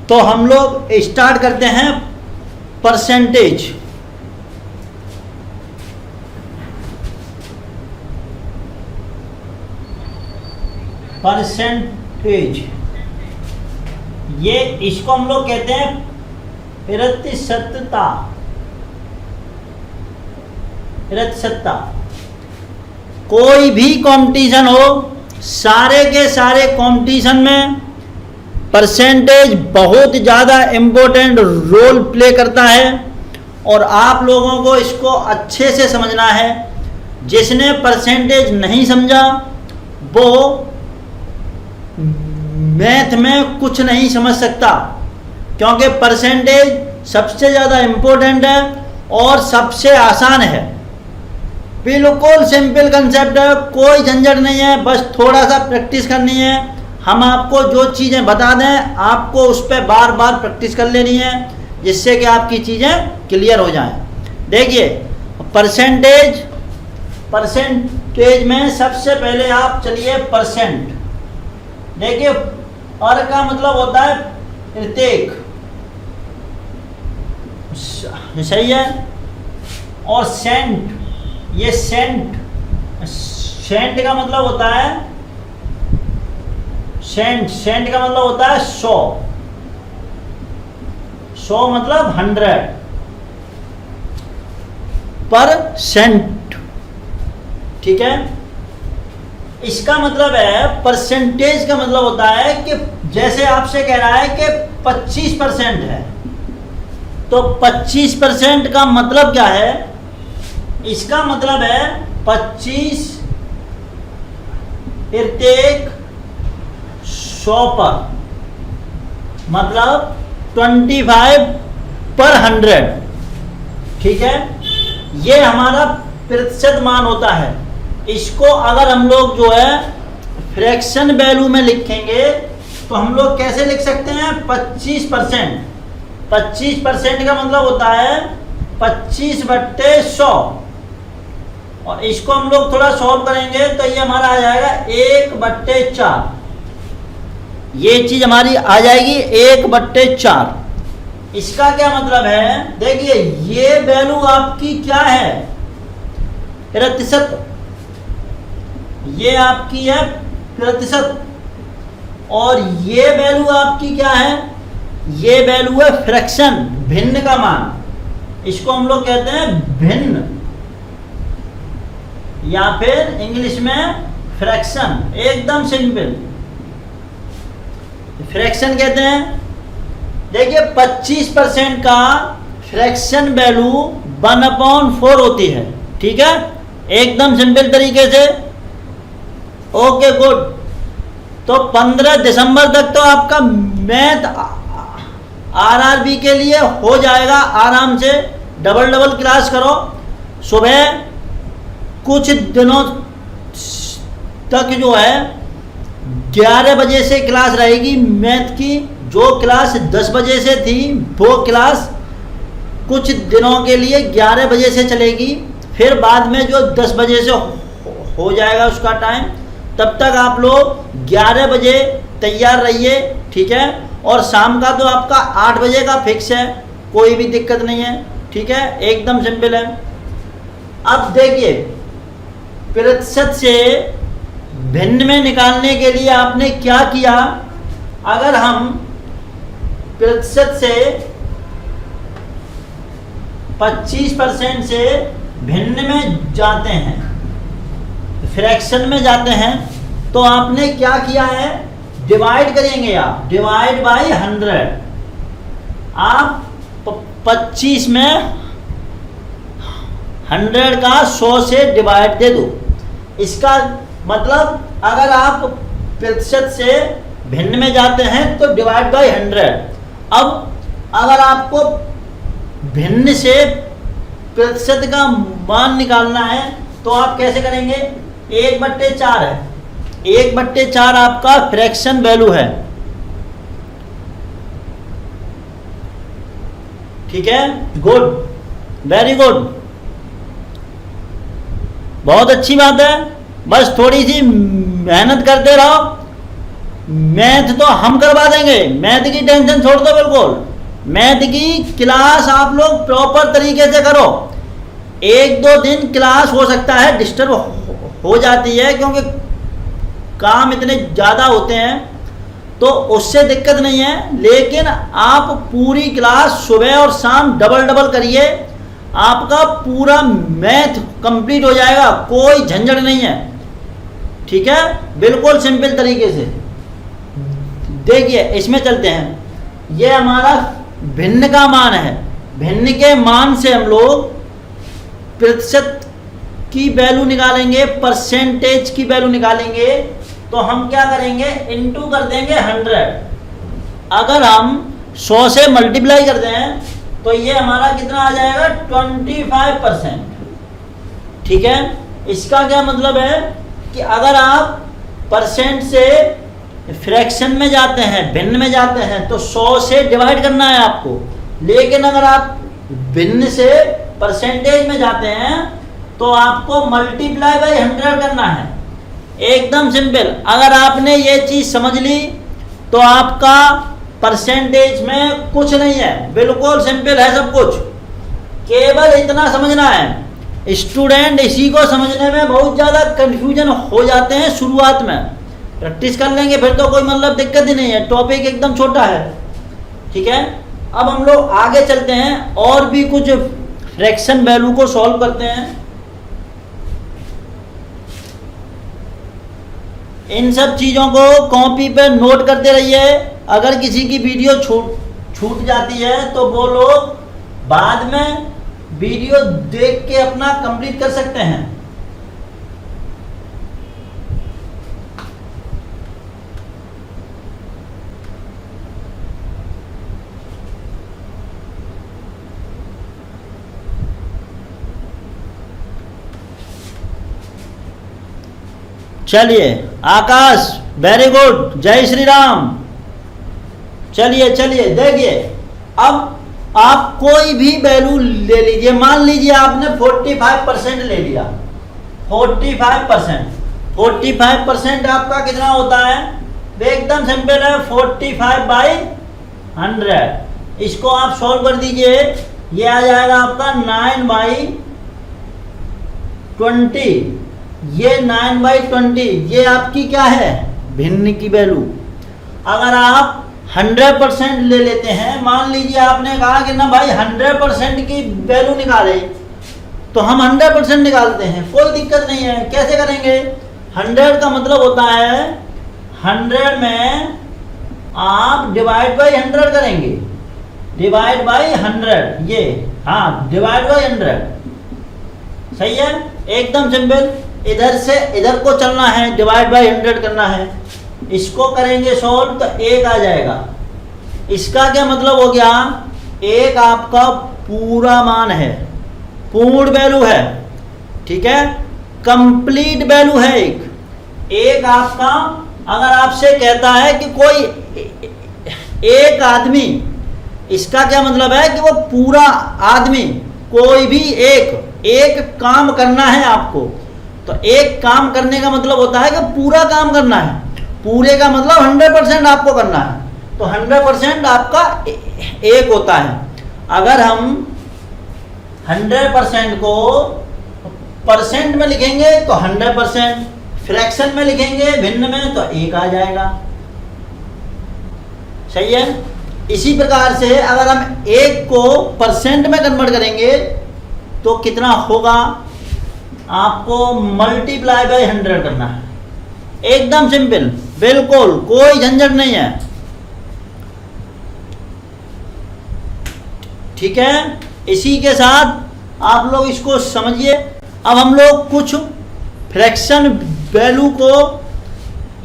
तो हम लोग स्टार्ट करते हैं परसेंटेज। परसेंटेज ये इसको हम लोग कहते हैं प्रतिशतता। प्रतिशतता कोई भी कंपटीशन हो, सारे के सारे कंपटीशन में परसेंटेज बहुत ज़्यादा इम्पोर्टेंट रोल प्ले करता है और आप लोगों को इसको अच्छे से समझना है। जिसने परसेंटेज नहीं समझा वो मैथ में कुछ नहीं समझ सकता, क्योंकि परसेंटेज सबसे ज़्यादा इम्पोर्टेंट है और सबसे आसान है। बिल्कुल सिंपल कंसेप्ट है, कोई झंझट नहीं है, बस थोड़ा सा प्रैक्टिस करनी है। हम आपको जो चीज़ें बता दें आपको उस पर बार बार प्रैक्टिस कर लेनी है, जिससे कि आपकी चीज़ें क्लियर हो जाएं। देखिए परसेंटेज में सबसे पहले आप चलिए परसेंट। देखिए और का मतलब होता है प्रत्येक, सही है। और सेंट, ये सेंट का मतलब होता है सेंट का मतलब होता है 100 मतलब 100%, ठीक है। इसका मतलब है परसेंटेज का मतलब होता है कि जैसे आपसे कह रहा है कि 25% है, तो 25% का मतलब क्या है? इसका मतलब है 25 प्रत्येक 100 पर, मतलब 25/100, ठीक है। ये हमारा प्रतिशत मान होता है। इसको अगर हम लोग जो है फ्रैक्शन वैल्यू में लिखेंगे तो हम लोग कैसे लिख सकते हैं? 25%। 25% का मतलब होता है 25/100, और इसको हम लोग थोड़ा सॉल्व करेंगे तो ये हमारा आ जाएगा 1/4। ये चीज हमारी आ जाएगी 1/4। इसका क्या मतलब है? देखिए ये वैल्यू आपकी क्या है? प्रतिशत। ये आपकी है प्रतिशत, और ये वैल्यू आपकी क्या है? ये वैल्यू है फ्रैक्शन, भिन्न का मान। इसको हम लोग कहते हैं भिन्न, या फिर इंग्लिश में फ्रैक्शन। एकदम सिंपल फ्रैक्शन कहते हैं। देखिए 25% का फ्रैक्शन वैल्यू 1/4 होती है, ठीक है, एकदम सिंपल तरीके से। Okay good. तो 15 दिसंबर तक तो आपका मैथ आरआरबी के लिए हो जाएगा आराम से। डबल क्लास करो। सुबह कुछ दिनों तक जो है 11 बजे से क्लास रहेगी मैथ की। जो क्लास 10 बजे से थी वो क्लास कुछ दिनों के लिए 11 बजे से चलेगी। फिर बाद में जो 10 बजे से हो जाएगा उसका टाइम, तब तक आप लोग 11 बजे तैयार रहिए, ठीक है। और शाम का तो आपका 8 बजे का फिक्स है, कोई भी दिक्कत नहीं है, ठीक है, एकदम सिंपल है। अब देखिए प्रतिशत से भिन्न में निकालने के लिए आपने क्या किया? अगर हम प्रतिशत से 25% से भिन्न में जाते हैं, फ्रैक्शन में जाते हैं, तो आपने क्या किया है? डिवाइड करेंगे आप, डिवाइड बाय 100। आप 25 में 100 का 100 से डिवाइड दे दो। इसका मतलब अगर आप प्रतिशत से भिन्न में जाते हैं तो डिवाइड बाय 100। अब अगर आपको भिन्न से प्रतिशत का मान निकालना है तो आप कैसे करेंगे? 1/4 है, 1/4 आपका फ्रैक्शन वैल्यू है, ठीक है। गुड, वेरी गुड, बहुत अच्छी बात है। बस थोड़ी सी मेहनत करते रहो, मैथ तो हम करवा देंगे, मैथ की टेंशन छोड़ दो बिल्कुल। मैथ की क्लास आप लोग प्रॉपर तरीके से करो। एक दो दिन क्लास हो सकता है डिस्टर्ब हो जाती है, क्योंकि काम इतने ज़्यादा होते हैं, तो उससे दिक्कत नहीं है। लेकिन आप पूरी क्लास सुबह और शाम डबल डबल करिए, आपका पूरा मैथ कंप्लीट हो जाएगा, कोई झंझट नहीं है। ठीक है, बिल्कुल सिंपल तरीके से। देखिए इसमें चलते हैं, ये हमारा भिन्न का मान है। भिन्न के मान से हम लोग प्रतिशत की वैल्यू निकालेंगे, परसेंटेज की वैल्यू निकालेंगे। तो हम क्या करेंगे, इनटू कर देंगे 100। अगर हम 100 से मल्टीप्लाई कर दें तो ये हमारा कितना आ जाएगा, 25%। ठीक है, इसका क्या मतलब है कि अगर आप परसेंट से फ्रैक्शन में जाते हैं, भिन्न में जाते हैं, तो 100 से डिवाइड करना है आपको। लेकिन अगर आप भिन्न से परसेंटेज में जाते हैं तो आपको मल्टीप्लाई बाय 100 करना है। एकदम सिंपल। अगर आपने ये चीज़ समझ ली तो आपका परसेंटेज में कुछ नहीं है, बिल्कुल सिंपल है सब कुछ। केवल इतना समझना है। स्टूडेंट इसी को समझने में बहुत ज़्यादा कंफ्यूजन हो जाते हैं शुरुआत में। प्रैक्टिस कर लेंगे फिर तो कोई मतलब दिक्कत ही नहीं है, टॉपिक एकदम छोटा है। ठीक है, अब हम लोग आगे चलते हैं और भी कुछ फ्रैक्शन वैल्यू को सॉल्व करते हैं। इन सब चीज़ों को कॉपी पे नोट करते रहिए। अगर किसी की वीडियो छूट जाती है तो वो लोग बाद में वीडियो देख के अपना कंप्लीट कर सकते हैं। चलिए आकाश, वेरी गुड, जय श्री राम। चलिए चलिए देखिए, अब आप कोई भी वैल्यू ले लीजिए। मान लीजिए आपने 45% ले लिया। 45% आपका कितना होता है, एकदम सिंपल है, 45/100। इसको आप सॉल्व कर दीजिए, ये आ जाएगा आपका 9/20। ये 9/20 ये आपकी क्या है, भिन्न की वैल्यू। अगर आप 100% ले लेते हैं, मान लीजिए आपने कहा कि ना भाई 100% की वैल्यू निकाले, तो हम 100% निकालते हैं, कोई दिक्कत नहीं है। कैसे करेंगे, 100 का मतलब होता है 100 में आप डिवाइड बाई 100 करेंगे। डिवाइड बाई 100, ये हाँ, डिवाइड बाई 100। सही है, एकदम सिंपल। इधर से इधर को चलना है, डिवाइड बाई 100 करना है। इसको करेंगे सॉल्व तो 1 आ जाएगा। इसका क्या मतलब हो गया, 1 आपका पूरा मान है, पूर्ण वैल्यू है। ठीक है, कंप्लीट वैल्यू है। एक आपका, अगर आपसे कहता है कि कोई एक आदमी, इसका क्या मतलब है कि वो पूरा आदमी, कोई भी एक काम करना है आपको, तो एक काम करने का मतलब होता है कि पूरा काम करना है। पूरे का मतलब 100% आपको करना है, तो 100% आपका एक होता है। अगर हम 100% को परसेंट में लिखेंगे तो 100%, फ्रैक्शन में लिखेंगे भिन्न में तो 1 आ जाएगा। सही है। इसी प्रकार से अगर हम 1 को परसेंट में कन्वर्ट करेंगे तो कितना होगा, आपको मल्टीप्लाई बाय 100 करना है। एकदम सिंपल, बिल्कुल कोई झंझट नहीं है। ठीक है, इसी के साथ आप लोग इसको समझिए। अब हम लोग कुछ फ्रैक्शन वैल्यू को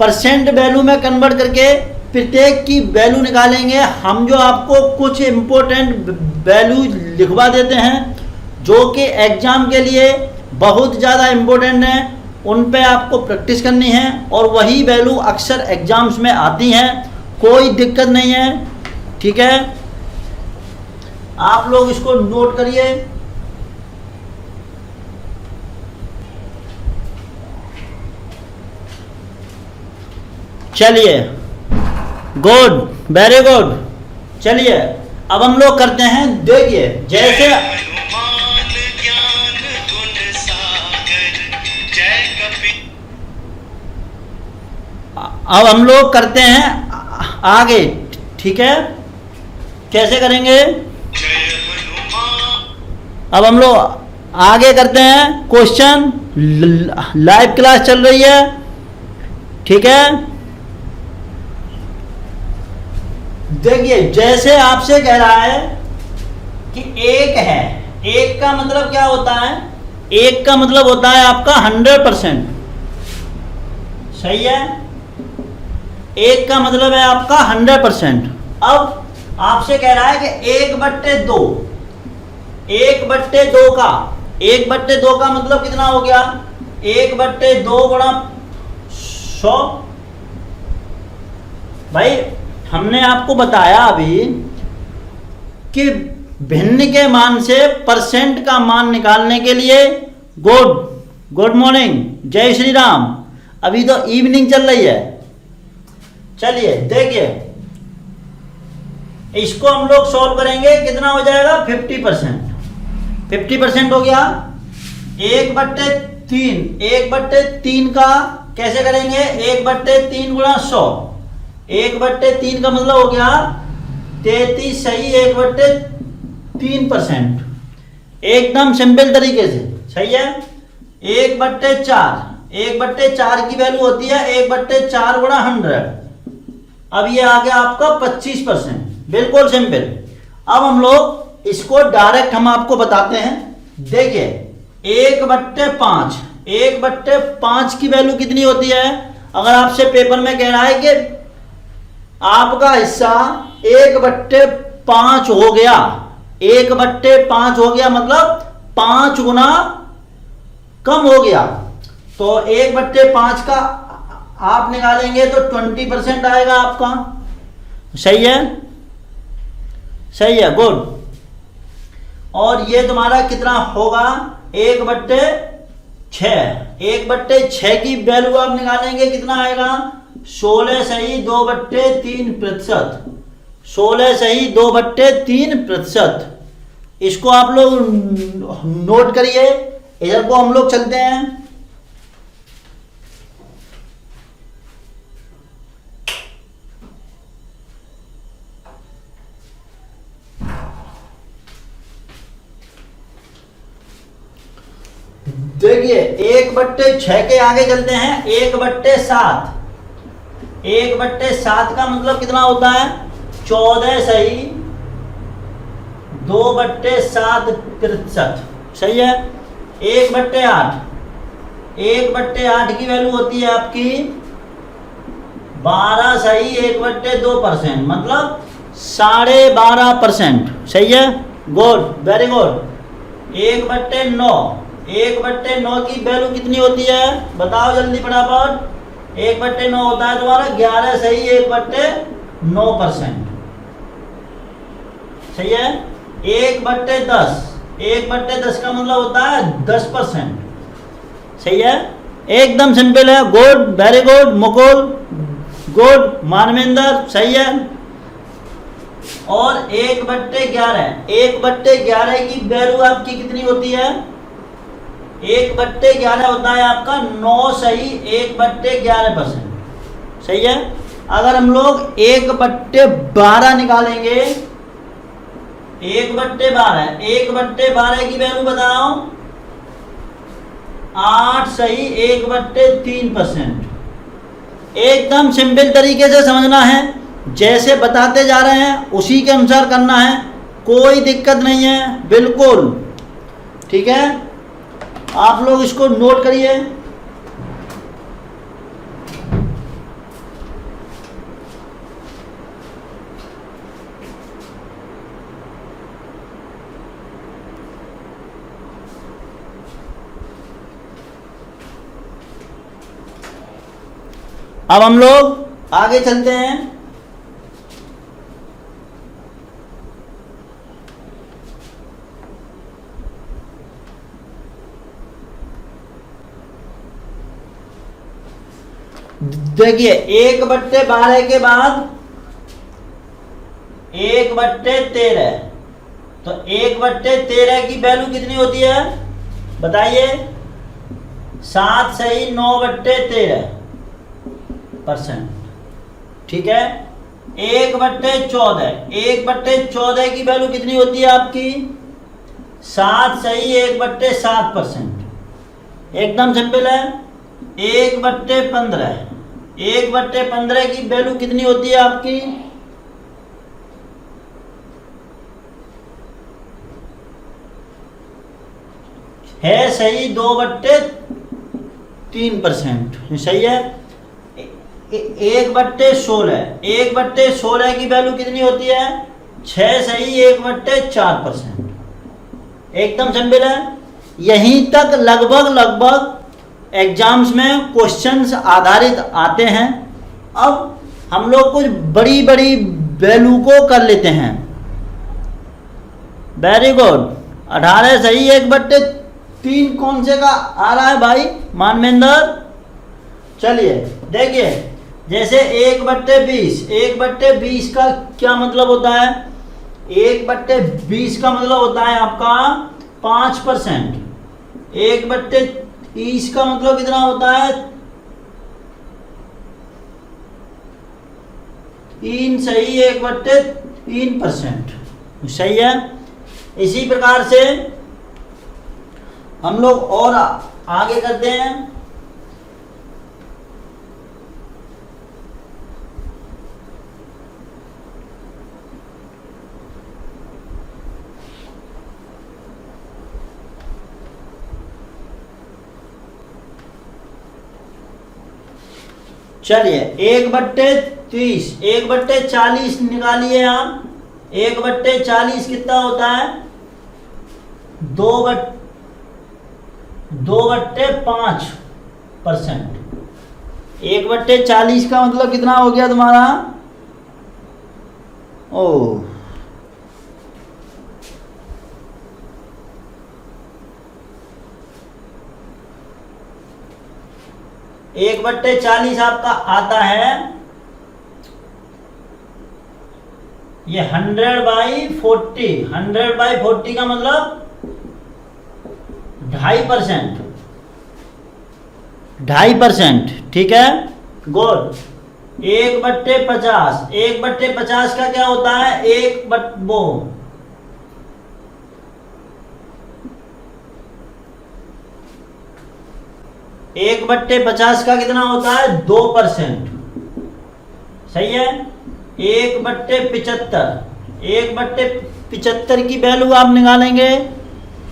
परसेंट वैल्यू में कन्वर्ट करके प्रत्येक की वैल्यू निकालेंगे। हम जो आपको कुछ इम्पोर्टेंट वैल्यू लिखवा देते हैं जो कि एग्ज़ाम के लिए बहुत ज़्यादा इम्पोर्टेंट हैं, उन पे आपको प्रैक्टिस करनी है और वही वैल्यू अक्सर एग्ज़ाम्स में आती हैं, कोई दिक्कत नहीं है। ठीक है, आप लोग इसको नोट करिए। चलिए गुड, वेरी गुड। चलिए अब हम लोग करते हैं, देखिए जैसे अब हम लोग करते हैं आगे, ठीक है, कैसे करेंगे? अब हम लोग आगे करते हैं क्वेश्चन। लाइव क्लास चल रही है, ठीक है। देखिए जैसे आपसे कह रहा है कि एक है, एक का मतलब क्या होता है? एक का मतलब होता है आपका 100%, सही है। एक का मतलब है आपका 100%। अब आपसे कह रहा है कि 1/2, 1/2 का, 1/2 का मतलब कितना हो गया? 1/2 गुणा 100। भाई हमने आपको बताया अभी कि भिन्न के मान से परसेंट का मान निकालने के लिए, गुड मॉर्निंग, जय श्री राम। अभी तो इवनिंग चल रही है। चलिए देखिए इसको हम लोग सॉल्व करेंगे, कितना हो जाएगा? 50%। 50% हो गया। 1/3, 1/3 का कैसे करेंगे? 1/3 गुणा 100। 1/3 का मतलब हो गया 33 सही 1/3%, एकदम सिंपल तरीके से, सही है। 1/4, 1/4 की वैल्यू होती है 1/4 गुणा 100। अब ये आ गया आपका 25%, बिल्कुल सिंपल। अब हम लोग इसको डायरेक्ट हम आपको बताते हैं। देखिए 1/5, 1/5 की वैल्यू कितनी होती है? अगर आपसे पेपर में कह रहा है कि आपका हिस्सा 1/5 हो गया, 1/5 हो गया मतलब 5 गुना कम हो गया, तो 1/5 का आप निकालेंगे तो 20% आएगा आपका, सही है, सही है, गुड। और ये तुम्हारा कितना होगा? 1/6, 1/6 की वैल्यू आप निकालेंगे, कितना आएगा? 16 सही 2/3%, 16 सही 2/3%। इसको आप लोग नोट करिए। इधर को हम लोग चलते हैं। देखिए 1/6 के आगे चलते हैं। 1/7, 1/7 का मतलब कितना होता है? 14 सही 2/7%, सही है। 1/8, 1/8 की वैल्यू होती है आपकी 12 सही 1/2%, मतलब 12.5%, सही है, गुड, वेरी गुड। 1/9, 1/9 की वैल्यू कितनी होती है? बताओ जल्दी फटाफट। 1/9 होता है तुम्हारा 11 सही 1/9%, सही है। 1/10, 1/10 का मतलब होता है 10%, सही है, एकदम सिंपल है, good, very good. Mukul good, Manvendra सही है। और 1/11, 1/11 की वैल्यू आपकी कितनी होती है? 1/11 होता है आपका 9 सही 1/11%, सही है। अगर हम लोग 1/12 निकालेंगे, 1/12, 1/12 की वैल्यू बता रहा हूं 8 सही 1/3%। एकदम सिंपल तरीके से समझना है, जैसे बताते जा रहे हैं उसी के अनुसार करना है, कोई दिक्कत नहीं है, बिल्कुल ठीक है। आप लोग इसको नोट करिए। अब हम लोग आगे चलते हैं। देखिए 1/12 के बाद 1/13, तो 1/13 की वैल्यू कितनी होती है बताइए? 7 सही 9/13%। ठीक है। 1/14, 1/14 की वैल्यू कितनी होती है आपकी? 7 सही 1/7%। एकदम सिंपल है। 1/15, 1/15 की वैल्यू कितनी होती है आपकी? है सही 2/3%। सही है। 1/16, 1/16 की वैल्यू कितनी होती है? 6 सही 1/4%। एकदम सिंपल है। यहीं तक लगभग एग्जाम्स में क्वेश्चंस आधारित आते हैं। अब हम लोग कुछ बड़ी बड़ी वैल्यू को कर लेते हैं। Very good. 18 सही 1/3 कौन से का आ रहा है भाई मानवेंद्र? चलिए देखिए, जैसे 1/20, 1/20 का क्या मतलब होता है? 1/20 का मतलब होता है आपका 5%। 1/30 का मतलब कितना होता है? 3 सही 1/3%। सही है। इसी प्रकार से हम लोग और आगे करते हैं। चलिए 1/30, 1/40 निकालिए आप। 1/40 कितना होता है? 2/5%। 1/40 का मतलब कितना हो गया तुम्हारा? ओ 1/40 आपका आता है ये 100/40। 100/40 का मतलब 2.5%। 2.5%। ठीक है। गुड। 1/50, 1/50 का क्या होता है? 1/50 का कितना होता है? 2%। सही है। 1/75, 1/75 की वैल्यू आप निकालेंगे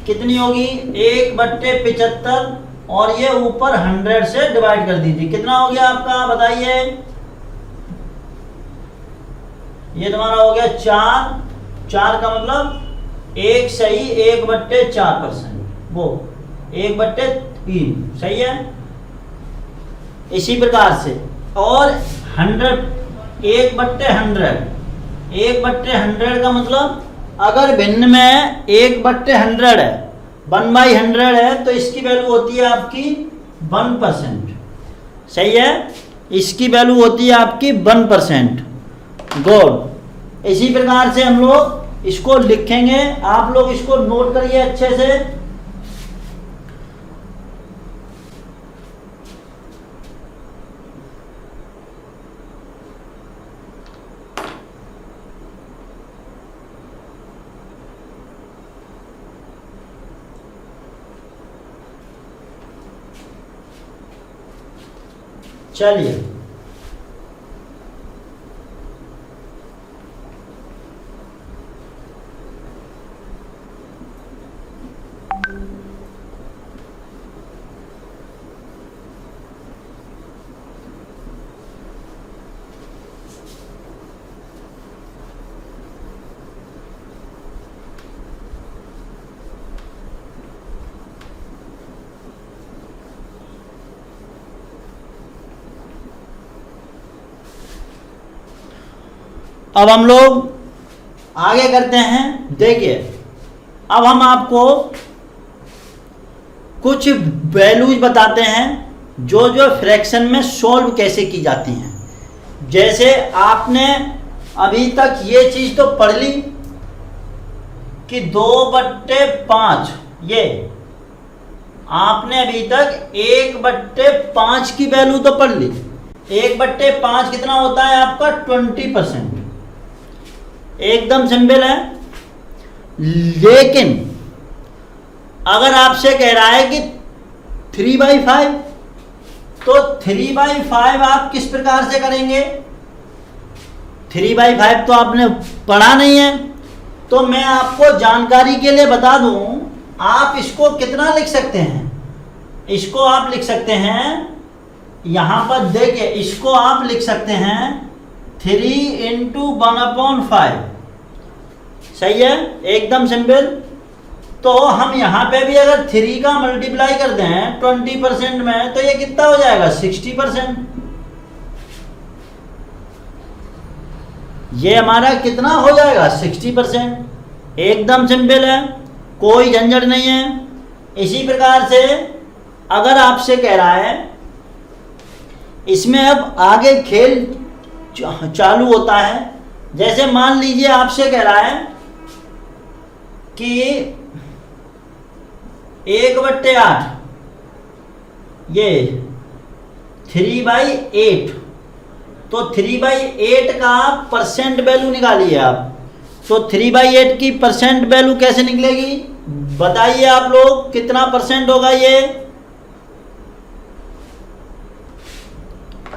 कितनी होगी? 1/75 और ये ऊपर 100 से डिवाइड कर दीजिए। कितना हो गया आपका बताइए? ये तुम्हारा हो गया 4। 4 का मतलब 1 सही 1/4%, वो 1/3। सही है। इसी प्रकार से और 100, 1/100, 1/100 का मतलब अगर भिन्न में 1/100 है, 1/100 है, तो इसकी वैल्यू होती है आपकी 1%। सही है। इसकी वैल्यू होती है आपकी 1%। गुड। इसी प्रकार से हम लोग इसको लिखेंगे। आप लोग इसको नोट करिए अच्छे से। चलिए अब हम लोग आगे करते हैं। देखिए अब हम आपको कुछ वैल्यूज बताते हैं जो जो फ्रैक्शन में सॉल्व कैसे की जाती हैं। जैसे आपने अभी तक ये चीज तो पढ़ ली कि 2/5, ये आपने अभी तक 1/5 की वैल्यू तो पढ़ ली। 1/5 कितना होता है आपका? 20%। एकदम सिंपल है। लेकिन अगर आपसे कह रहा है कि 3/5, तो 3/5 आप किस प्रकार से करेंगे? 3/5 तो आपने पढ़ा नहीं है, तो मैं आपको जानकारी के लिए बता दूं, आप इसको कितना लिख सकते हैं? इसको आप लिख सकते हैं, यहां पर देखिए, इसको आप लिख सकते हैं 3 × 1/5। सही है, एकदम सिंपल। तो हम यहां पे भी अगर 3 का मल्टीप्लाई कर दें 20% में, तो ये कितना हो जाएगा? 60%। ये हमारा कितना हो जाएगा? 60%। एकदम सिंपल है, कोई झंझट नहीं है। इसी प्रकार से अगर आपसे कह रहा है, इसमें अब आगे खेल चालू होता है। जैसे मान लीजिए आपसे कह रहा है कि 1/8, ये 3/8, तो 3/8 का परसेंट वैल्यू निकालिए आप। तो 3/8 की परसेंट वैल्यू कैसे निकलेगी? बताइए आप लोग, कितना परसेंट होगा ये?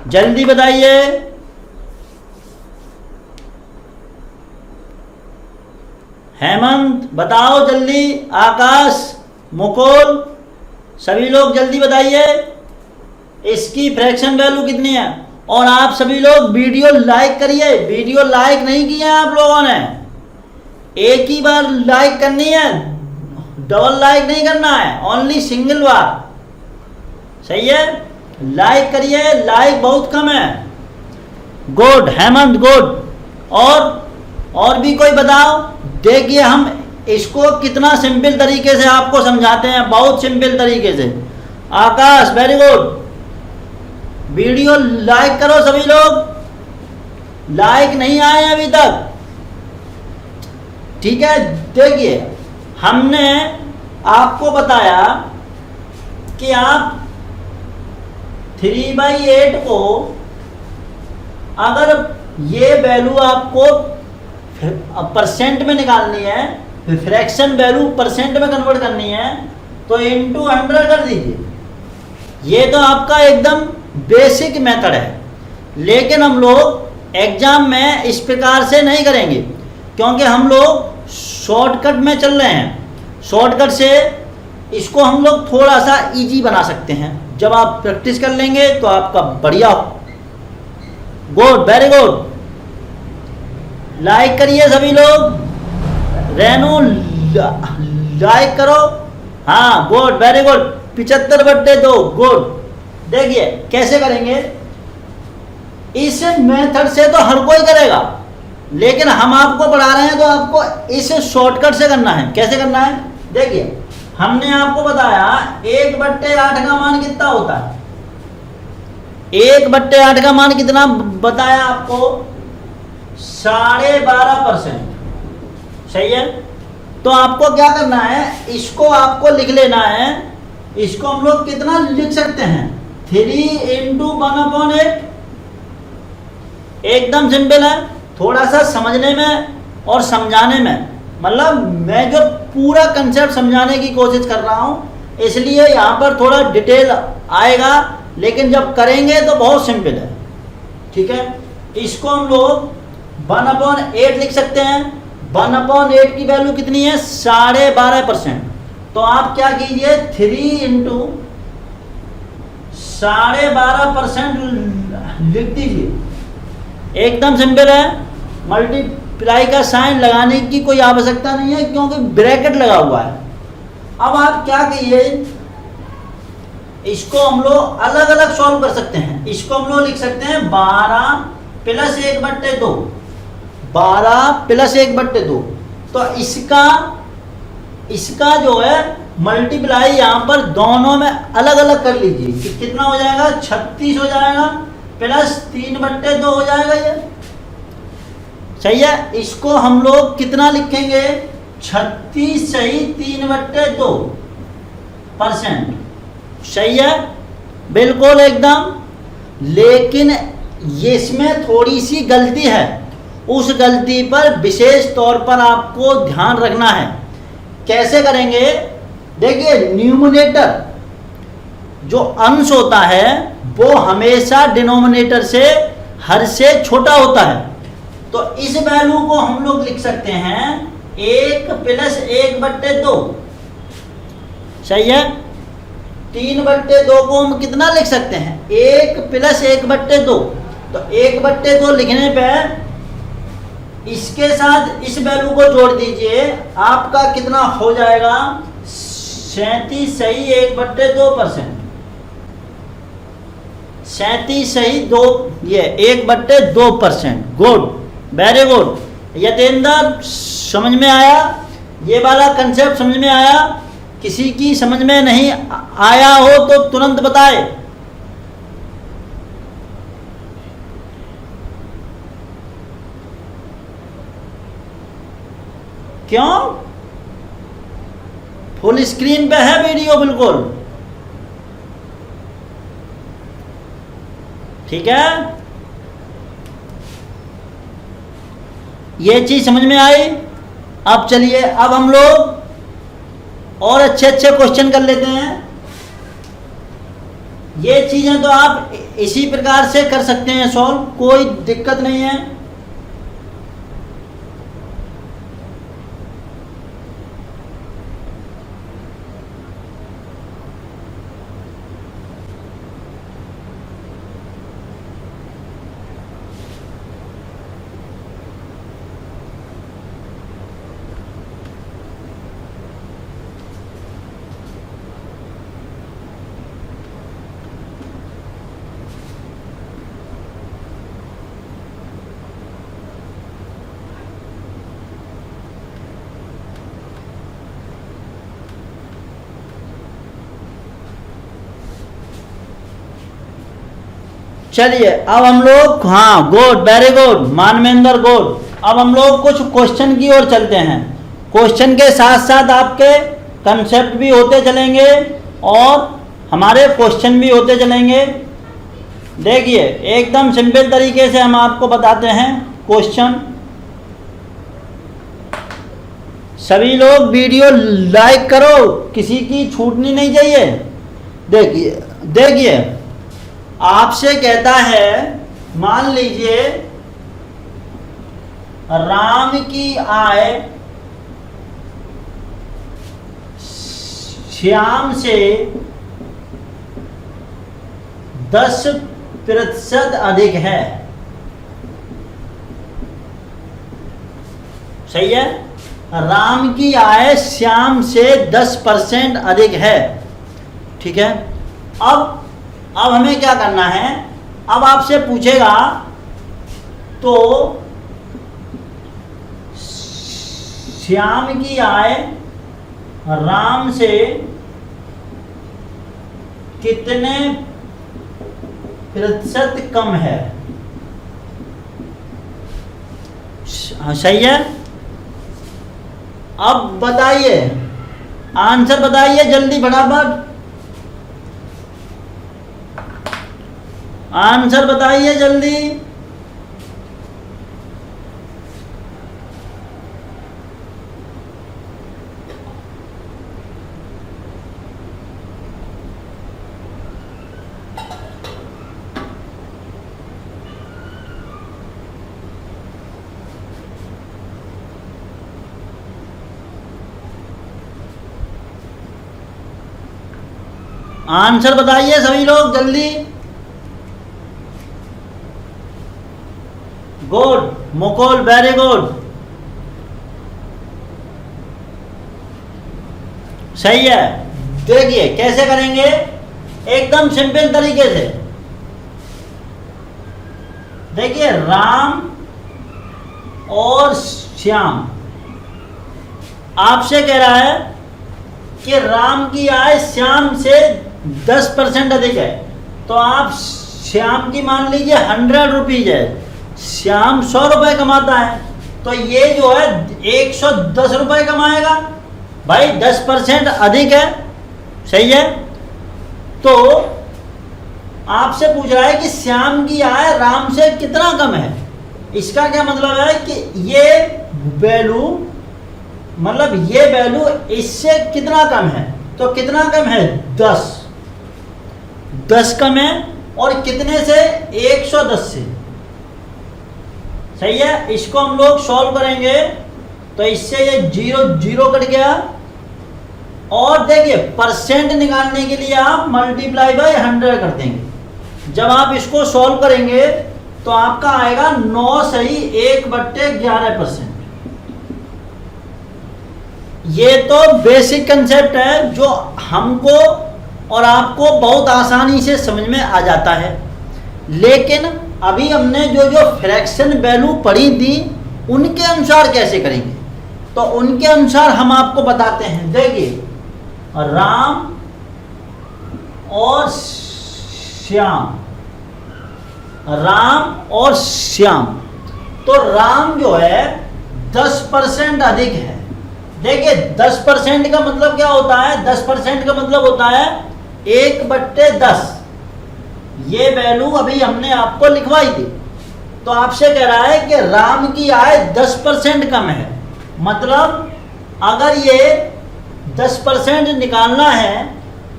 जल्दी बताइए। हेमंत बताओ जल्दी, आकाश, मुकुल, सभी लोग जल्दी बताइए इसकी फ्रैक्शन वैल्यू कितनी है। और आप सभी लोग वीडियो लाइक करिए। वीडियो लाइक नहीं किए आप लोगों ने, एक ही बार लाइक करनी है, डबल लाइक नहीं करना है, ओनली सिंगल बार। सही है, लाइक करिए, लाइक बहुत कम है। Good Hemant, good. और भी कोई बताओ। देखिए हम इसको कितना सिंपल तरीके से आपको समझाते हैं, बहुत सिंपल तरीके से। आकाश वेरी गुड। वीडियो लाइक करो सभी लोग, लाइक नहीं आए अभी तक, ठीक है। देखिए हमने आपको बताया कि आप 3/8 को अगर ये वैल्यू आपको परसेंट में निकालनी है, फ्रैक्शन वैल्यू परसेंट में कन्वर्ट करनी है, तो इंटू 100 कर दीजिए। ये तो आपका एकदम बेसिक मेथड है। लेकिन हम लोग एग्जाम में इस प्रकार से नहीं करेंगे, क्योंकि हम लोग शॉर्टकट में चल रहे हैं। शॉर्टकट से इसको हम लोग थोड़ा सा इजी बना सकते हैं। जब आप प्रैक्टिस कर लेंगे तो आपका बढ़िया। Good, very good. लाइक करिए सभी लोग। रेनू लाइक करो। हाँ गुड, वेरी गुड। 75/2, गुड। देखिए कैसे करेंगे, इस मेथड से तो हर कोई करेगा, लेकिन हम आपको पढ़ा रहे हैं तो आपको इस शॉर्टकट से करना है। कैसे करना है? देखिए हमने आपको बताया 1/8 का मान कितना होता है। 1/8 का मान कितना बताया आपको? 12.5%। सही है। तो आपको क्या करना है, इसको आपको लिख लेना है। इसको हम लोग कितना लिख सकते हैं? 3 × 1/8। एकदम सिंपल है। थोड़ा सा समझने में और समझाने में, मतलब मैं जो पूरा कंसेप्ट समझाने की कोशिश कर रहा हूँ, इसलिए यहाँ पर थोड़ा डिटेल आएगा, लेकिन जब करेंगे तो बहुत सिंपल है। ठीक है, इसको हम लोग 1/8 लिख सकते हैं। 1/8 की वैल्यू कितनी है? 12.5%। तो आप क्या कीजिए, 3 × 12.5% लिख दीजिए। एकदम सिंपल है। मल्टीप्लाई का साइन लगाने की कोई आवश्यकता नहीं है, क्योंकि ब्रैकेट लगा हुआ है। अब आप क्या कहिए, इसको हम लोग अलग अलग सॉल्व कर सकते हैं। इसको हम लोग लिख सकते हैं 12 + 1/2। 12 + 1/2। तो इसका जो है मल्टीप्लाई यहाँ पर दोनों में अलग अलग कर लीजिए कि कितना हो जाएगा? 36 हो जाएगा, +3/2 हो जाएगा ये। सही है। इसको हम लोग कितना लिखेंगे, 36 सही 3/2%। सही है, बिल्कुल एकदम। लेकिन इसमें थोड़ी सी गलती है, उस गलती पर विशेष तौर पर आपको ध्यान रखना है। कैसे करेंगे, देखिए न्यूमरेटर जो अंश होता है वो हमेशा डिनोमिनेटर से हर से छोटा होता है। तो इस वैल्यू को हम लोग लिख सकते हैं 1 + 1/2। सही है, 3/2 को हम कितना लिख सकते हैं, 1 + 1/2। तो 1/2 लिखने पे इसके साथ इस वैल्यू को जोड़ दीजिए, आपका कितना हो जाएगा, 37 सही 1/2%। 37 सही 1/2%। Good, very good. यतेंद्र समझ में आया, ये वाला कंसेप्ट समझ में आया? किसी की समझ में नहीं आया हो तो तुरंत बताए। क्यों, फुल स्क्रीन पे है वीडियो बिल्कुल, ठीक है। ये चीज समझ में आई। अब चलिए, अब हम लोग और अच्छे अच्छे क्वेश्चन कर लेते हैं। ये चीजें तो आप इसी प्रकार से कर सकते हैं सॉल्व, कोई दिक्कत नहीं है। चलिए अब हम लोग, हाँ good, very good Manvendra, good. अब हम लोग कुछ क्वेश्चन की ओर चलते हैं। क्वेश्चन के साथ साथ आपके कंसेप्ट भी होते चलेंगे और हमारे क्वेश्चन भी होते चलेंगे। देखिए एकदम सिंपल तरीके से हम आपको बताते हैं क्वेश्चन। सभी लोग वीडियो लाइक करो, किसी की छूटनी नहीं चाहिए। देखिए देखिए, आपसे कहता है, मान लीजिए राम की आय श्याम से 10% अधिक है। सही है, राम की आय श्याम से 10% अधिक है। ठीक है, अब हमें क्या करना है, अब आपसे पूछेगा तो श्याम की आय राम से कितने प्रतिशत कम है। सही है, अब बताइए, आंसर बताइए जल्दी फटाफट, आंसर बताइए जल्दी। आंसर बताइए सभी लोग जल्दी। गुड मुकुल, वेरी गुड, सही है। देखिए कैसे करेंगे, एकदम सिंपल तरीके से। देखिए राम और श्याम, आपसे कह रहा है कि राम की आय श्याम से 10% अधिक है, तो आप श्याम की मान लीजिए 100 रुपीज है, श्याम 100 रुपए कमाता है, तो ये जो है 110 रुपए कमाएगा। भाई 10% अधिक है, सही है। तो आपसे पूछ रहा है कि श्याम की आय राम से कितना कम है। इसका क्या मतलब है कि ये वैल्यू, मतलब ये वैल्यू इससे कितना कम है। तो कितना कम है? 10 कम है। और कितने से? 110 से, सही है। इसको हम लोग सॉल्व करेंगे तो इससे ये 0 कट गया। और देखिए परसेंट निकालने के लिए आप मल्टीप्लाई बाय 100 कर देंगे। जब आप इसको सॉल्व करेंगे तो आपका आएगा 9 सही 1/11%। ये तो बेसिक कंसेप्ट है जो हमको और आपको बहुत आसानी से समझ में आ जाता है। लेकिन अभी हमने जो जो फ्रैक्शन वैल्यू पढ़ी थी उनके अनुसार कैसे करेंगे, तो उनके अनुसार हम आपको बताते हैं। देखिए राम और श्याम, राम और श्याम, तो राम जो है 10% अधिक है। देखिए 10% का मतलब क्या होता है? 10% का मतलब होता है 1/10। ये वैल्यू अभी हमने आपको लिखवाई थी। तो आपसे कह रहा है कि राम की आय 10% कम है। मतलब अगर ये 10% निकालना है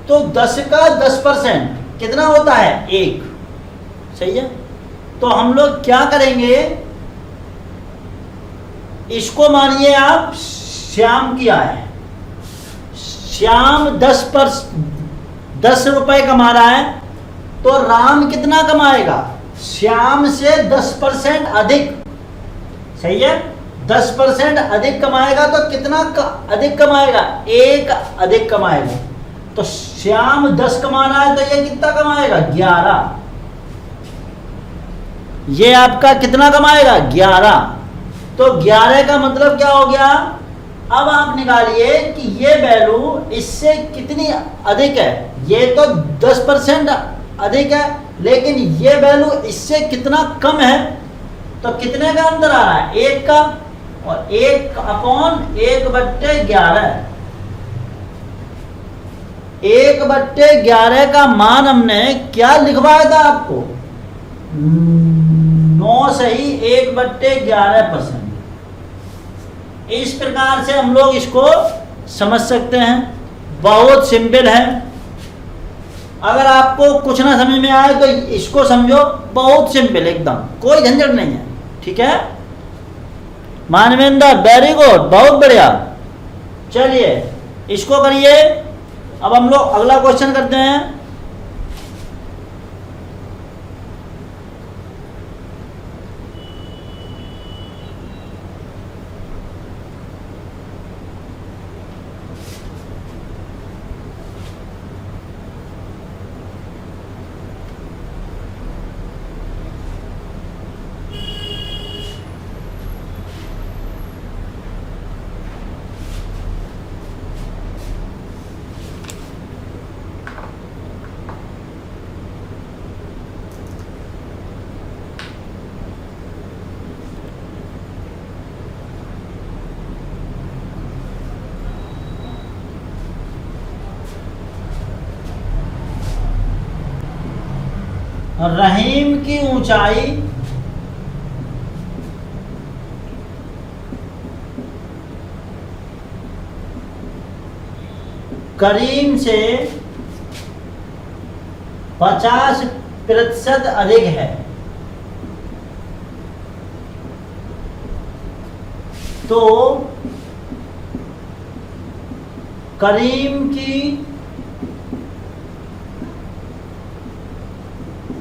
तो 10 का 10% कितना होता है? 1, सही है। तो हम लोग क्या करेंगे, इसको मानिए आप श्याम की आय। श्याम 10 रुपए कमा रहा है, तो राम कितना कमाएगा? श्याम से 10% अधिक, सही है। 10% अधिक कमाएगा तो कितना अधिक कमाएगा? 1 अधिक कमाएगा। तो श्याम 10 कमा रहा है तो ये कितना कमाएगा? 11। ये आपका कितना कमाएगा? 11। तो 11 का मतलब क्या हो गया? अब आप निकालिए कि ये वैल्यू इससे कितनी अधिक है। ये तो 10% अधिक है, लेकिन ये वैल्यू इससे कितना कम है। तो कितने का अंतर आ रहा है? 1 का। और 1/1/11, 1/11 का मान हमने क्या लिखवाया था आपको? 9 सही 1/11%। इस प्रकार से हम लोग इसको समझ सकते हैं। बहुत सिंपल है। अगर आपको कुछ ना समझ में आए तो इसको समझो, बहुत सिंपल एकदम, कोई झंझट नहीं है, ठीक है। मानवेंद्र वेरी गुड, बहुत बढ़िया। चलिए इसको करिए। अब हम लोग अगला क्वेश्चन करते हैं। रहीम की ऊंचाई करीम से 50% अधिक है। तो करीम की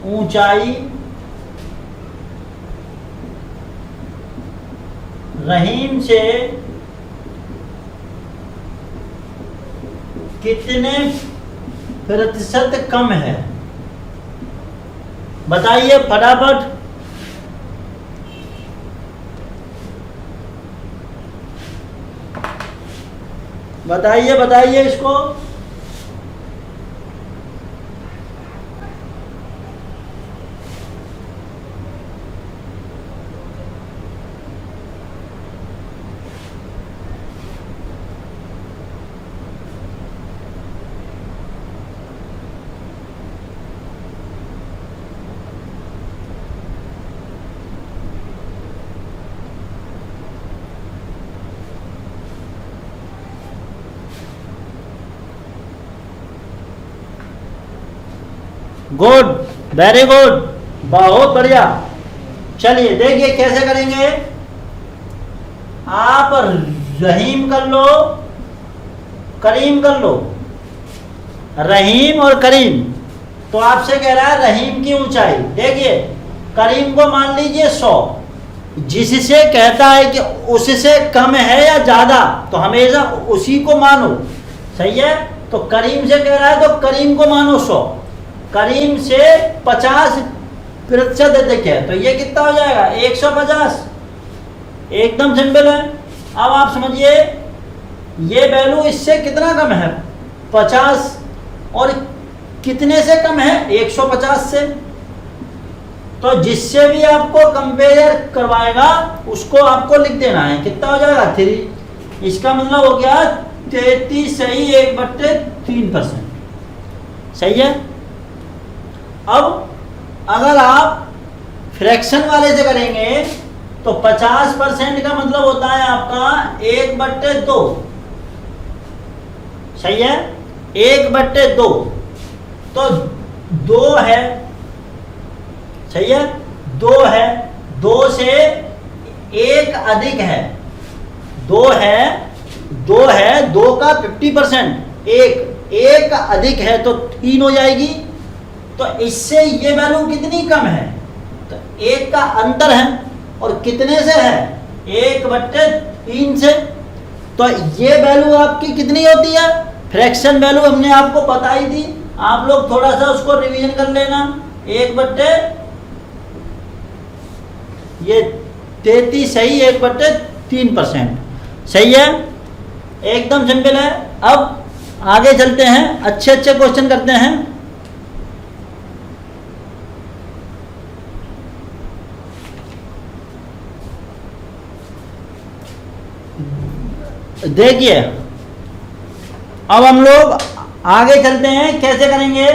ऊंचाई रहीम से कितने प्रतिशत कम है? बताइए फटाफट। बताइए बताइए इसको। गुड, वेरी गुड, बहुत बढ़िया। चलिए देखिए कैसे करेंगे। आप रहीम कर लो, करीम कर लो, रहीम और करीम। तो आपसे कह रहा है रहीम की ऊंचाई, देखिए करीम को मान लीजिए 100, जिससे कहता है कि उससे कम है या ज्यादा, तो हमेशा उसी को मानो, सही है। तो करीम से कह रहा है तो करीम को मानो 100, करीम से 50% अधिक है, तो ये कितना हो जाएगा 150। एकदम सिंपल है। अब आप समझिए ये वैल्यू इससे कितना कम है 50, और कितने से कम है 150 से। तो जिससे भी आपको कंपेयर करवाएगा उसको आपको लिख देना है, कितना हो जाएगा 3। इसका मतलब हो गया 33 सही 1/3%, सही है। अब अगर आप फ्रैक्शन वाले से करेंगे तो 50% का मतलब होता है आपका 1/2, सही है, 1/2। तो 2 है, सही है, 2 है, 2 से 1 अधिक है, 2 है, 2 है, 2 का 50%, 1 अधिक है तो 3 हो जाएगी। तो इससे ये वैल्यू कितनी कम है, तो 1 का अंतर है, और कितने से है 1/3 से। तो ये वैल्यू आपकी कितनी होती है, फ्रैक्शन वैल्यू हमने आपको बताई थी, आप लोग थोड़ा सा उसको रिवीजन कर लेना। 33 सही 1/3%, सही है, एकदम सिंपल है। अब आगे चलते हैं, अच्छे अच्छे क्वेश्चन करते हैं। देखिए अब हम लोग आगे चलते हैं, कैसे करेंगे।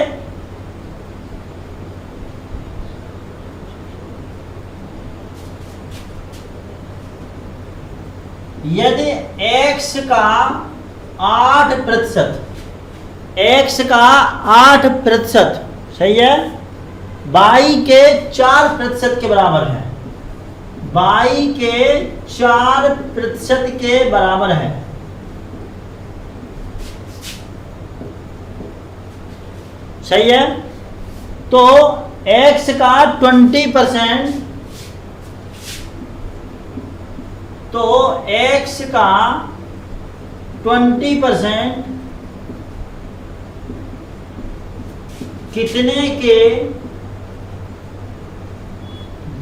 यदि x का 8%, x का 8%, सही है, y के 4% के बराबर है, y के 4% के बराबर है, सही है। तो x का 20%, तो x का 20% कितने के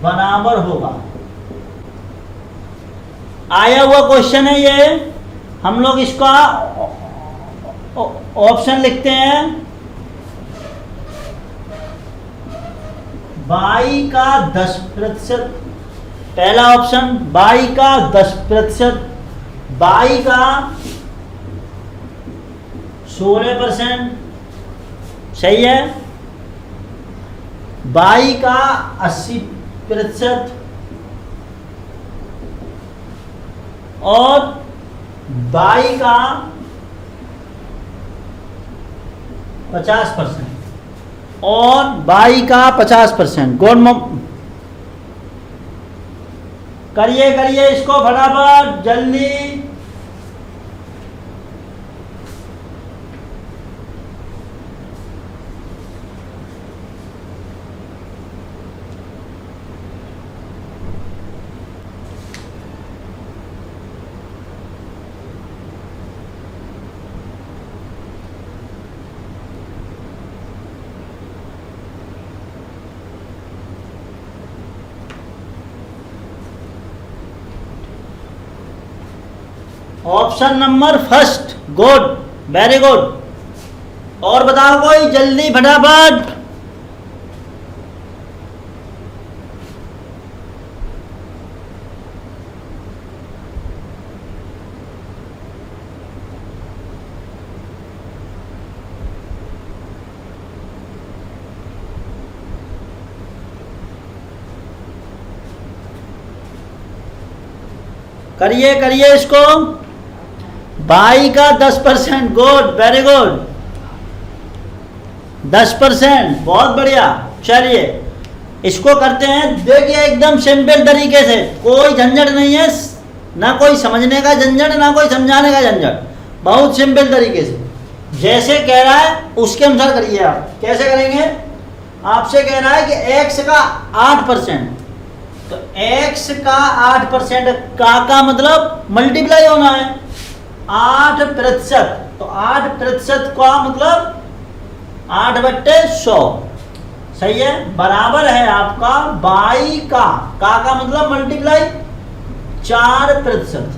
बराबर होगा। आया हुआ क्वेश्चन है ये, हम लोग इसका ऑप्शन लिखते हैं। y का 10%, पहला ऑप्शन y का 10%, y का 16%, सही है, y का 80% और y का 50% और y का 50%। गुड, करिए करिए इसको फटाफट जल्दी। Option number first, good, very good. और बताओ कोई जल्दी फटाफट। करिए करिए इसको। y का 10%, गुड, वेरी गुड, 10%, बहुत बढ़िया। चलिए इसको करते हैं। देखिए एकदम सिंपल तरीके से, कोई झंझट नहीं है, ना कोई समझने का झंझट ना कोई समझाने का झंझट, बहुत सिंपल तरीके से जैसे कह रहा है उसके अनुसार करिए। आप कैसे करेंगे? आपसे कह रहा है कि x का 8%, तो x का 8% का मतलब मल्टीप्लाई होना है 8%, तो 8% का मतलब 8/100, सही है, बराबर है आपका बाई का मतलब मल्टीप्लाई 4%।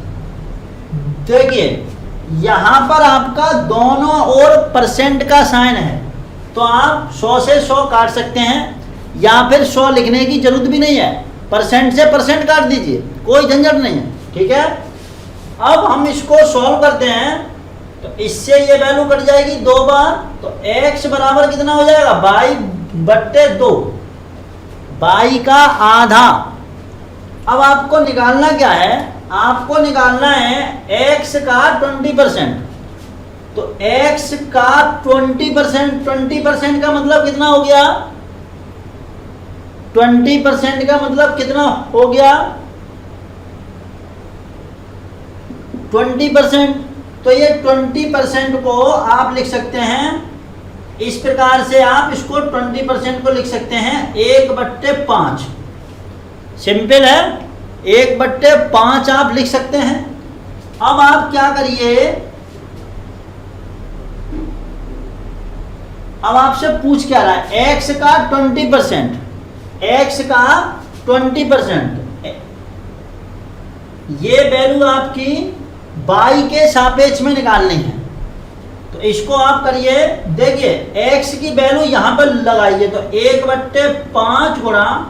देखिए यहां पर आपका दोनों ओर परसेंट का साइन है, तो आप 100 से 100 काट सकते हैं, या फिर 100 लिखने की जरूरत भी नहीं है, परसेंट से परसेंट काट दीजिए, कोई झंझट नहीं है, ठीक है। अब हम इसको सॉल्व करते हैं, तो इससे ये वैल्यू कट जाएगी 2 बार, तो x बराबर कितना हो जाएगा? 22/2, बाई का आधा। अब आपको निकालना क्या है? आपको निकालना है x का 20%, तो x का 20% का मतलब कितना हो गया? 20% का मतलब कितना हो गया? 20%। तो ये 20% को आप लिख सकते हैं इस प्रकार से, आप इसको 20% को लिख सकते हैं 1/5, सिंपल है, 1/5 आप लिख सकते हैं। अब आप क्या करिए, अब आपसे पूछ क्या रहा है? x का 20%, x का 20%, ये वैल्यू आपकी y के सापेक्ष में निकालनी है, तो इसको आप करिए। देखिए x की वैल्यू यहां पर लगाइए, तो 1/5 गुणा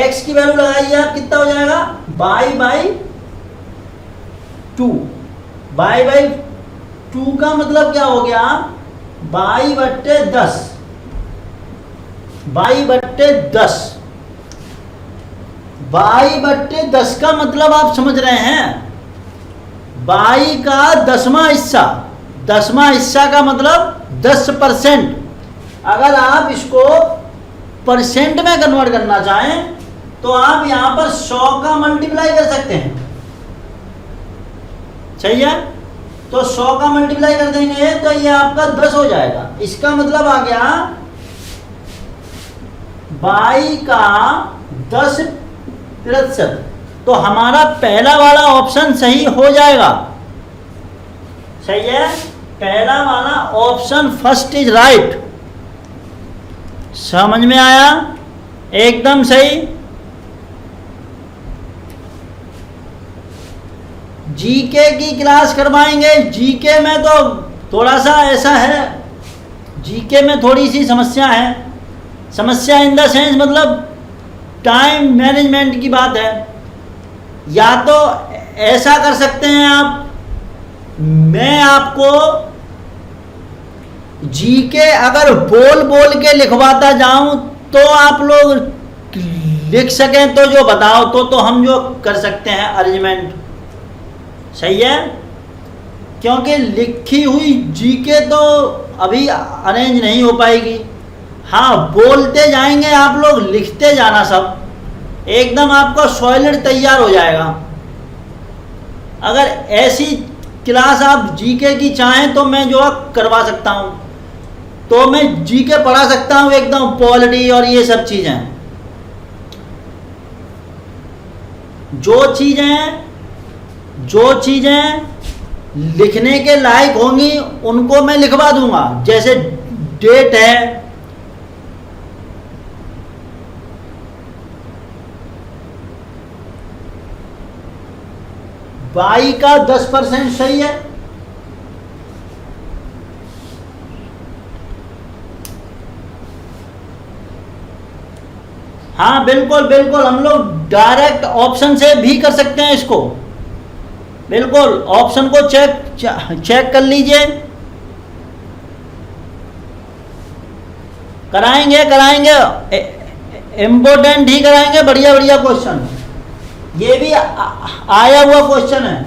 x की वैल्यू लगाइए आप, कितना हो जाएगा? y/2, y/2 का मतलब क्या हो गया? y/10, y/10, y/10 का मतलब आप समझ रहे हैं, y का 10वां हिस्सा, 10वां हिस्सा का मतलब 10%। अगर आप इसको परसेंट में कन्वर्ट करना चाहें तो आप यहां पर 100 का मल्टीप्लाई कर सकते हैं, सही है, तो 100 का मल्टीप्लाई कर देंगे तो ये आपका 10 हो जाएगा। इसका मतलब आ गया y का 10%, तो हमारा पहला वाला ऑप्शन सही हो जाएगा, सही है, पहला वाला ऑप्शन फर्स्ट इज राइट। समझ में आया? एकदम सही। जीके की क्लास करवाएंगे। जीके में तो थोड़ा सा ऐसा है, जीके में थोड़ी सी समस्या है, समस्या इन द सेंस मतलब टाइम मैनेजमेंट की बात है। या तो ऐसा कर सकते हैं आप, मैं आपको जीके अगर बोल बोल के लिखवाता जाऊं तो आप लोग लिख सकें, तो जो बताओ तो हम जो कर सकते हैं अरेंजमेंट, सही है, क्योंकि लिखी हुई जीके तो अभी अरेंज नहीं हो पाएगी। हाँ बोलते जाएंगे आप लोग, लिखते जाना, सब एकदम आपका सॉलिड तैयार हो जाएगा। अगर ऐसी क्लास आप जीके की चाहें तो मैं जो करवा सकता हूं, तो मैं जीके पढ़ा सकता हूं एकदम पॉलिटी और ये सब चीजें, जो चीजें लिखने के लायक होंगी उनको मैं लिखवा दूंगा, जैसे डेट है, y का 10% सही है, हाँ बिल्कुल बिल्कुल, हम लोग डायरेक्ट ऑप्शन से भी कर सकते हैं इसको, बिल्कुल ऑप्शन को चेक कर लीजिए, कराएंगे इम्पोर्टेंट ही कराएंगे, बढ़िया बढ़िया क्वेश्चन, ये भी आया हुआ क्वेश्चन है।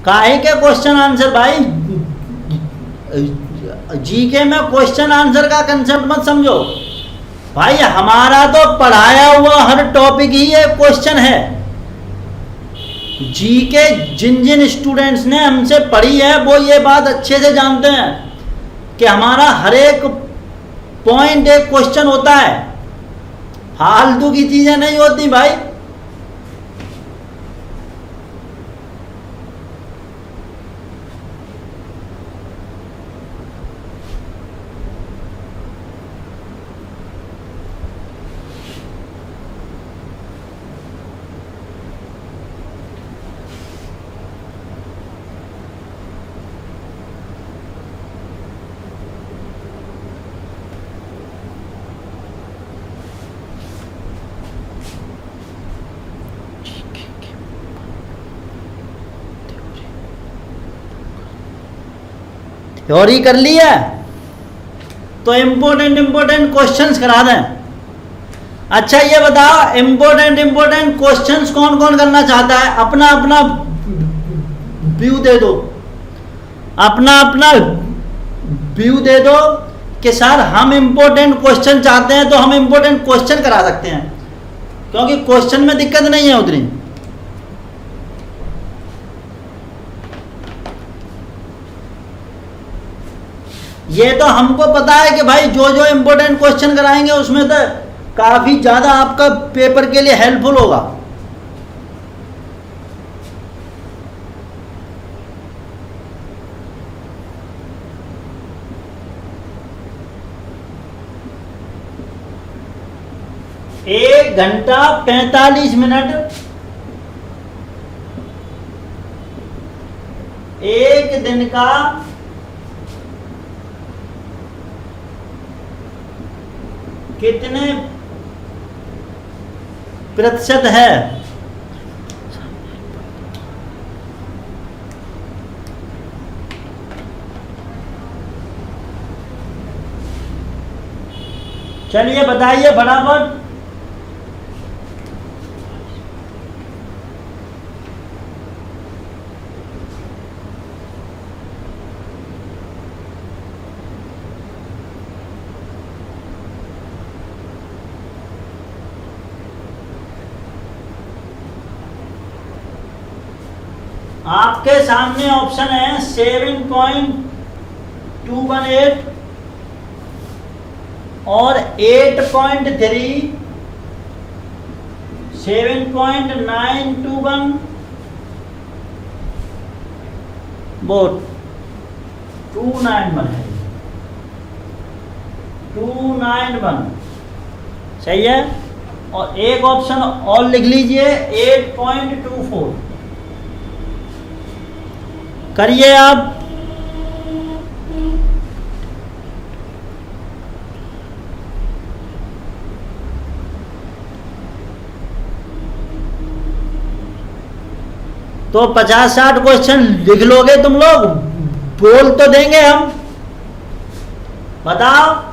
काहे के क्वेश्चन आंसर भाई, जीके में क्वेश्चन आंसर का कंसेप्ट मत समझो भाई, हमारा तो पढ़ाया हुआ हर टॉपिक ही एक क्वेश्चन है। जीके जिन जिन स्टूडेंट्स ने हमसे पढ़ी है वो ये बात अच्छे से जानते हैं कि हमारा हर एक पॉइंट एक क्वेश्चन होता है, फालतू की चीजें नहीं होती भाई। थ्योरी कर ली है तो इम्पोर्टेंट क्वेश्चंस करा दें। अच्छा ये बताओ, इम्पोर्टेंट क्वेश्चंस कौन कौन करना चाहता है? अपना अपना व्यू दे दो, अपना अपना व्यू दे दो कि सर हम इम्पोर्टेंट क्वेश्चन चाहते हैं तो हम इम्पोर्टेंट क्वेश्चन करा सकते हैं, क्योंकि क्वेश्चन में दिक्कत नहीं है उतनी। ये तो हमको पता है कि भाई जो जो इम्पोर्टेंट क्वेश्चन कराएंगे उसमें तो काफी ज्यादा आपका पेपर के लिए हेल्पफुल होगा। एक घंटा 45 मिनट एक दिन का कितने प्रतिशत है? चलिए बताइए फटाफट। आपके सामने ऑप्शन है 7.218 और 8.3, 7.921 वो 291 है, 291 सही है। और एक ऑप्शन और लिख लीजिए 8.24 करिए आप। तो 50-60 क्वेश्चन लिख लोगे तुम लोग, बोल तो देंगे हम, बताओ।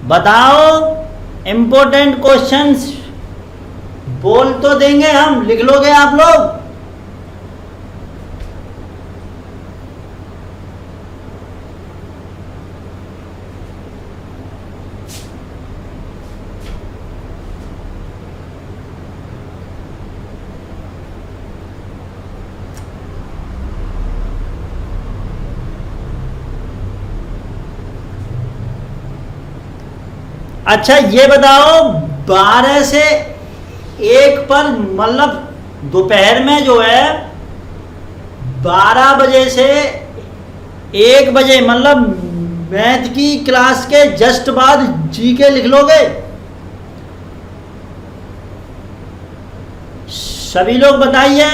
बताओ, इंपॉर्टेंट क्वेश्चंस बोल तो देंगे हम, लिख लोगे आप लोग? अच्छा ये बताओ, 12 से 1 पर मतलब दोपहर में जो है 12 बजे से 1 बजे मतलब मैथ की क्लास के जस्ट बाद जीके लिख लोगे? सभी लोग बताइए।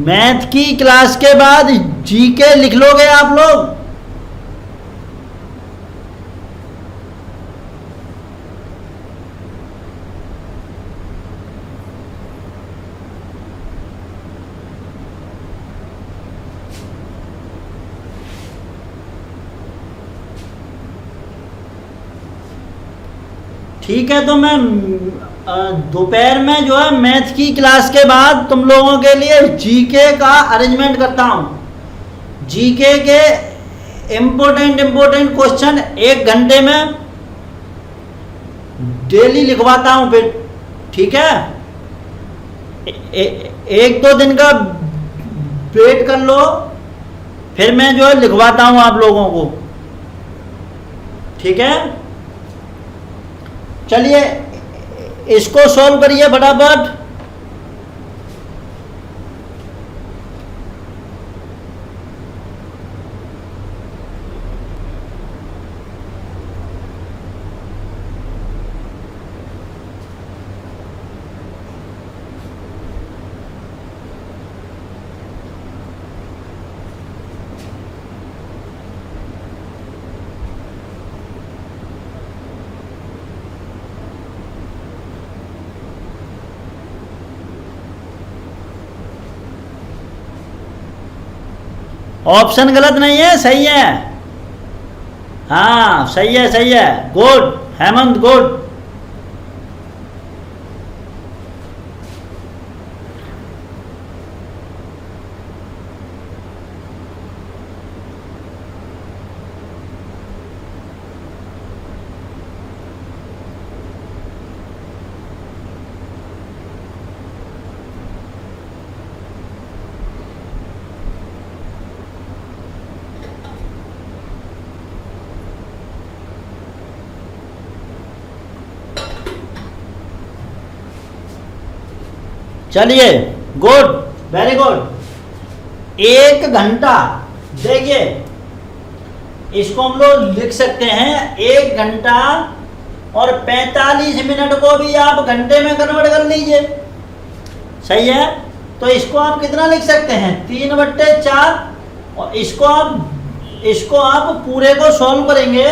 मैथ की क्लास के बाद जीके लिख लोगे आप लोग? ठीक है, तो मैं दोपहर में जो है मैथ की क्लास के बाद तुम लोगों के लिए जीके का अरेंजमेंट करता हूँ। जीके के इम्पोर्टेंट क्वेश्चन 1 घंटे में डेली लिखवाता हूँ फिर, ठीक है। 1-2 दिन का वेट कर लो, फिर मैं जो है लिखवाता हूँ आप लोगों को, ठीक है। चलिए इसको सॉल्व करिए फटाफट। ऑप्शन गलत नहीं है, सही है। हाँ सही है, सही है, गुड हेमंत, गुड। चलिए गुड, वेरी गुड। 1 घंटा, देखिए इसको हम लोग लिख सकते हैं 1 घंटा और 45 मिनट को भी आप घंटे में कन्वर्ट कर लीजिए, सही है। तो इसको आप कितना लिख सकते हैं, 3/4। और इसको आप पूरे को सॉल्व करेंगे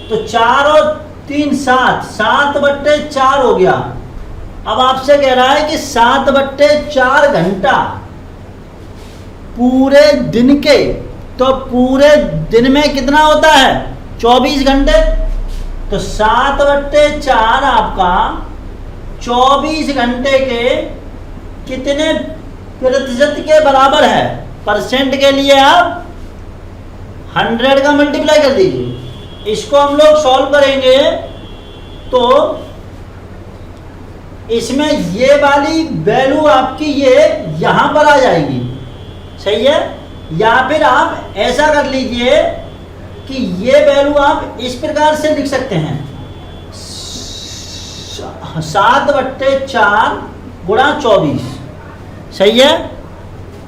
तो 4 और 3 7/4 हो गया। अब आपसे कह रहा है कि 7/4 घंटा पूरे दिन के, तो पूरे दिन में कितना होता है, 24 घंटे। तो 7/4 आपका 24 घंटे के कितने प्रतिशत के बराबर है। परसेंट के लिए आप 100 का मल्टीप्लाई कर दीजिए। इसको हम लोग सॉल्व करेंगे तो इसमें ये वाली वैल्यू आपकी ये यहां पर आ जाएगी, सही है। या फिर आप ऐसा कर लीजिए कि ये वैल्यू आप इस प्रकार से लिख सकते हैं, 7/4 गुणा 24, सही है।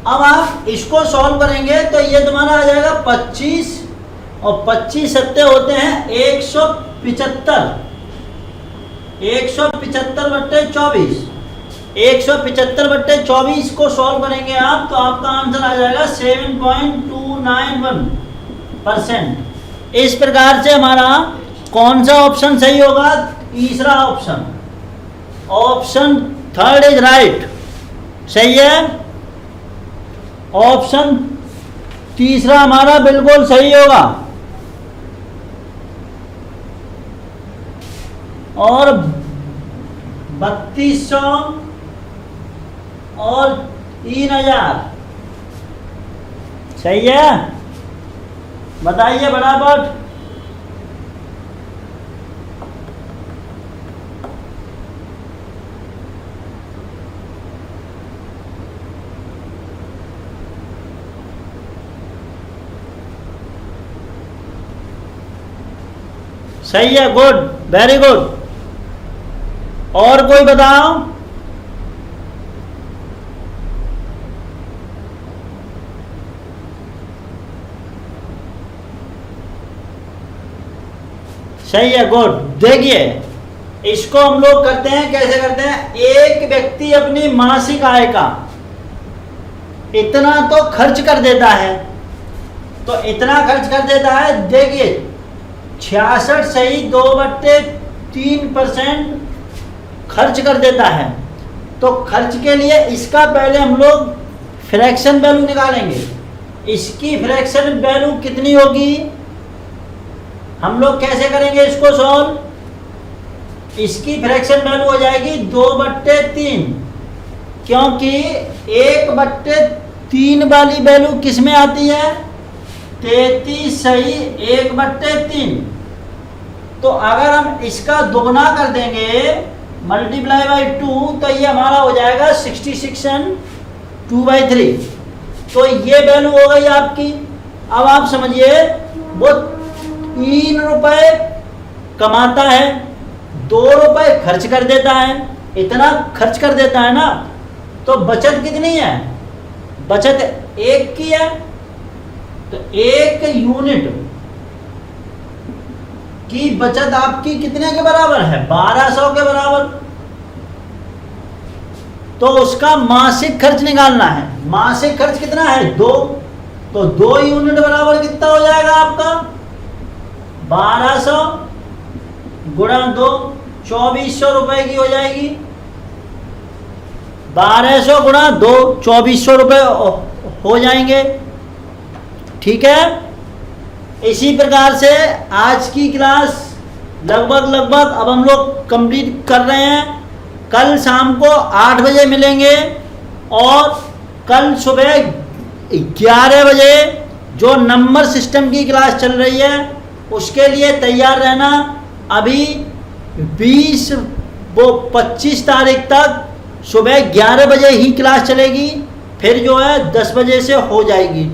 अब आप इसको सॉल्व करेंगे तो ये तुम्हारा आ जाएगा 25, और 25 सत्ते होते हैं 175। 175/24, 175/24 को सॉल्व करेंगे आप तो आपका आंसर आ जाएगा 7.291%। इस प्रकार से हमारा कौन सा ऑप्शन सही होगा, तीसरा ऑप्शन, ऑप्शन 3 इज राइट, सही है। ऑप्शन तीसरा हमारा बिल्कुल सही होगा। और 3200 और 3000, सही है। बताइए फटाफट। सही है, गुड, वेरी गुड। और कोई बताओ। सही है, गुड। देखिए इसको हम लोग करते हैं, कैसे करते हैं, एक व्यक्ति अपनी मासिक आय का इतना तो खर्च कर देता है, तो इतना खर्च कर देता है। देखिए 66 सही 2/3% खर्च कर देता है। तो खर्च के लिए इसका पहले हम लोग फ्रैक्शन वैल्यू निकालेंगे। इसकी फ्रैक्शन वैल्यू कितनी होगी, हम लोग कैसे करेंगे इसको सॉल्व। इसकी फ्रैक्शन वैल्यू हो जाएगी 2/3, क्योंकि 1/3 वाली वैल्यू किस में आती है? 33 सही 1/3। तो अगर हम इसका दोगुना कर देंगे मल्टीप्लाई बाई 2 तो ये हमारा हो जाएगा 66 एंड 2/3। तो ये वैल्यू हो गई आपकी। अब आप समझिए वो 3 रुपए कमाता है, 2 रुपए खर्च कर देता है, इतना खर्च कर देता है ना, तो बचत कितनी है? बचत 1 की है। तो 1 यूनिट की बचत आपकी कितने के बराबर है? 1200 के बराबर। तो उसका मासिक खर्च निकालना है। मासिक खर्च कितना है? 2। तो 2 यूनिट बराबर कितना हो जाएगा आपका? 1200 गुणा 2, 2400 रुपए की हो जाएगी। 1200 गुणा 2, 2400 रुपए हो जाएंगे। ठीक है। इसी प्रकार से आज की क्लास लगभग अब हम लोग कंप्लीट कर रहे हैं। कल शाम को 8 बजे मिलेंगे और कल सुबह 11 बजे जो नंबर सिस्टम की क्लास चल रही है उसके लिए तैयार रहना। अभी 25 तारीख तक सुबह 11 बजे ही क्लास चलेगी, फिर जो है 10 बजे से हो जाएगी।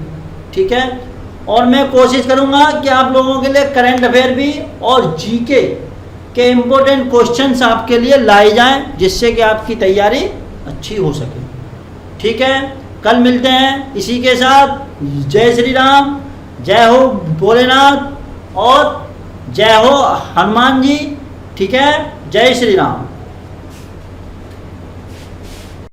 ठीक है। और मैं कोशिश करूंगा कि आप लोगों के लिए करंट अफेयर भी और जीके के इम्पोर्टेंट क्वेश्चंस आपके लिए लाए जाएं, जिससे कि आपकी तैयारी अच्छी हो सके। ठीक है। कल मिलते हैं इसी के साथ। जय श्री राम, जय हो भोलेनाथ और जय हो हनुमान जी। ठीक है। जय श्री राम।